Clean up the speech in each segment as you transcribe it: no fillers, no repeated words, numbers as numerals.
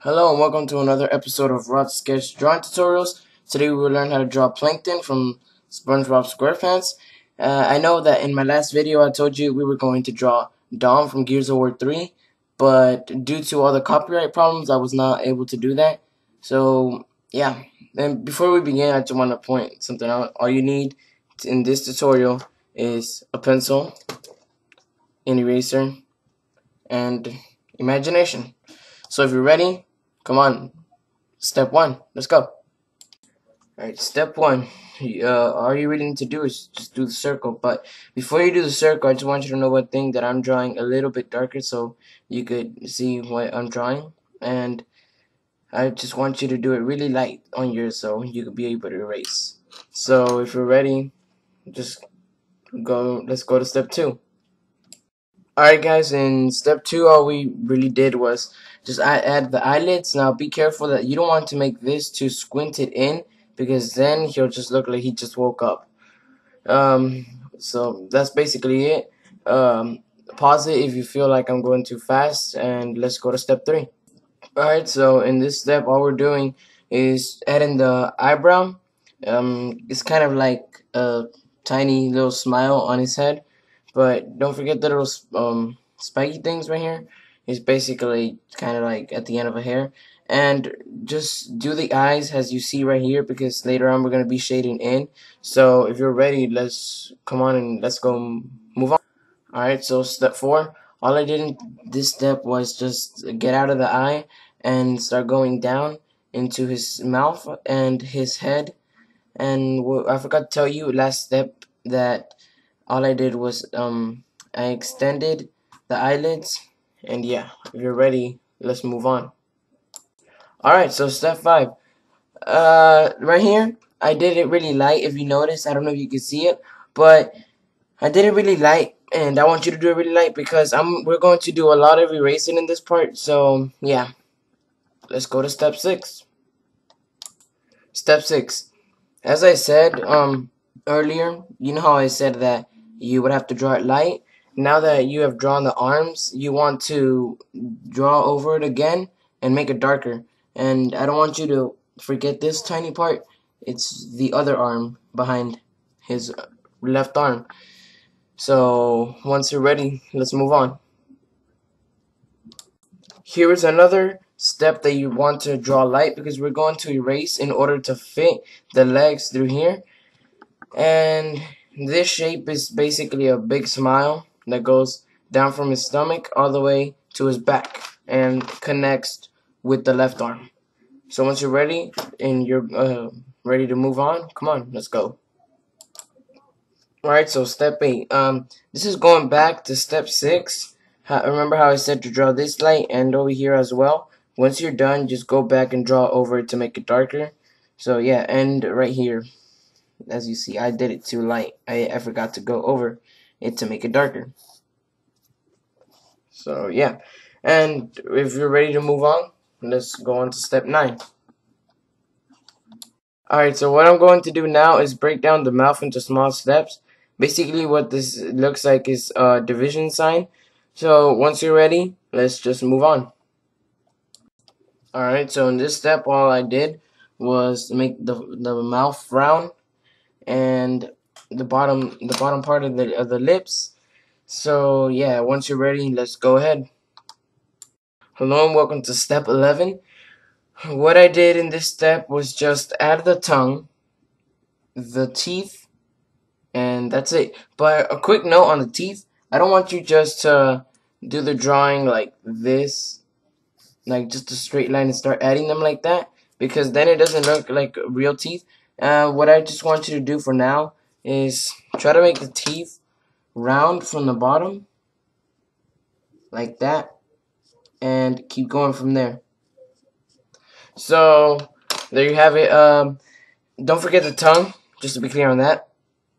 Hello and welcome to another episode of Rod's Sketch Drawing Tutorials. Today we will learn how to draw Plankton from SpongeBob SquarePants. I know that in my last video I told you we were going to draw Dom from Gears of War 3, but due to all the copyright problems I was not able to do that. So yeah, and before we begin I just want to point something out. All you need in this tutorial is a pencil, an eraser, and imagination. So if you're ready, come on, step one, let's go. Alright, step one, all you really need to do is just do the circle. But before you do the circle, I just want you to know one thing, that I'm drawing a little bit darker so you could see what I'm drawing. And I just want you to do it really light on yours so you could be able to erase. So if you're ready, just let's go to step two. Alright guys, in step two, all we really did was just add the eyelids. Now be careful that you don't want to make this too squinted in, because then he'll just look like he just woke up. So that's basically it. Pause it if you feel like I'm going too fast, and let's go to step three. Alright, so in this step, all we're doing is adding the eyebrow. It's kind of like a tiny little smile on his head. But don't forget the little spiky things right here. It's basically kind of like at the end of a hair. And just do the eyes as you see right here, because later on we're going to be shading in. So if you're ready, let's come on and let's go move on. Alright, so step four. All I did in this step was just get out of the eye and start going down into his mouth and his head. And I forgot to tell you last step that all I did was I extended the eyelids. And yeah, if you're ready, let's move on. Alright, so step five. Right here, I did it really light. If you notice, I don't know if you can see it, but I did it really light, and I want you to do it really light because we're going to do a lot of erasing in this part. So yeah, let's go to step six. Step six. As I said earlier, you know how I said that you would have to draw it light. Now that you have drawn the arms, you want to draw over it again and make it darker. And I don't want you to forget this tiny part. It's the other arm behind his left arm. So once you're ready, let's move on. Here is another step that you want to draw light, because we're going to erase in order to fit the legs through here. And this shape is basically a big smile that goes down from his stomach all the way to his back and connects with the left arm. So once you're ready and you're ready to move on, come on, let's go. Alright, so step 8. This is going back to step 6. Remember how I said to draw this light and over here as well? Once you're done, just go back and draw over it to make it darker. So yeah, and right here. As you see, I did it too light. I forgot to go over it to make it darker. So yeah, and if you're ready to move on, let's go on to step 9. Alright, so what I'm going to do now is break down the mouth into small steps. Basically what this looks like is a division sign. So once you're ready, let's just move on. Alright, so in this step all I did was make the mouth round and the bottom part of the lips. So yeah, once you're ready, let's go ahead. Hello and welcome to step 11. What I did in this step was just add the tongue, the teeth, and that's it. But a quick note on the teeth, I don't want you just to do the drawing like this, like just a straight line and start adding them like that, because then it doesn't look like real teeth. What I just want you to do for now is try to make the teeth round from the bottom, like that, and keep going from there. So there you have it. Don't forget the tongue, just to be clear on that,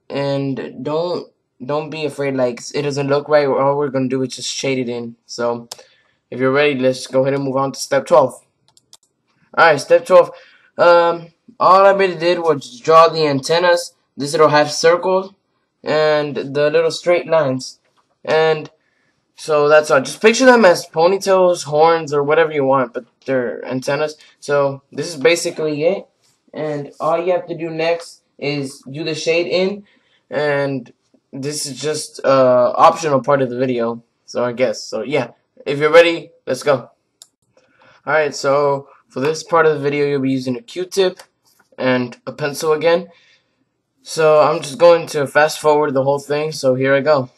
and don't be afraid like it doesn't look right. All we're gonna do is just shade it in. So if you're ready, let's go ahead and move on to step 12. Alright, step 12. All I really did was draw the antennas, this little half circle, and the little straight lines. And So that's all. Just picture them as ponytails, horns, or whatever you want, but they're antennas. So this is basically it. And all you have to do next is do the shade in, and this is just optional part of the video. So I guess. So yeah, if you're ready, let's go. All right. So for this part of the video, you'll be using a Q-tip and a pencil again. So I'm just going to fast forward the whole thing. So here I go.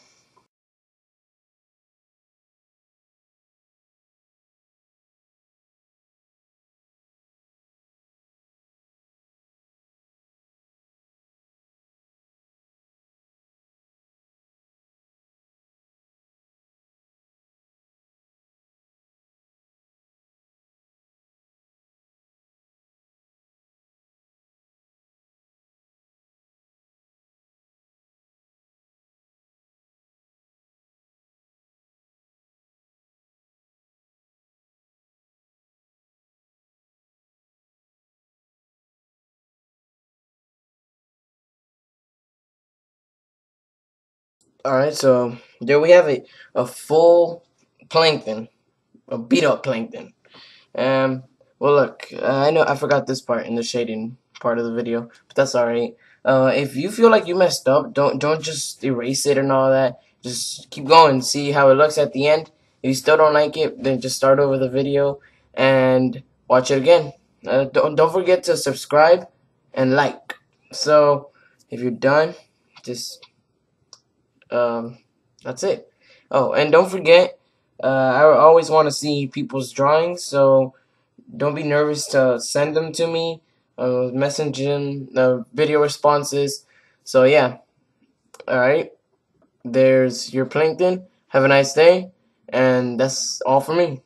Alright, so there we have it. A full plankton. A beat up plankton. Um, well, look, I know I forgot this part in the shading part of the video, but that's alright. If you feel like you messed up, don't just erase it and all that. Just keep going, see how it looks at the end. If you still don't like it, then just start over the video and watch it again. Don't forget to subscribe and like. So, if you're done, just um, that's it. Oh, and don't forget, I always want to see people's drawings, so don't be nervous to send them to me, message them, video responses. So yeah, all right. There's your plankton. Have a nice day, and that's all for me.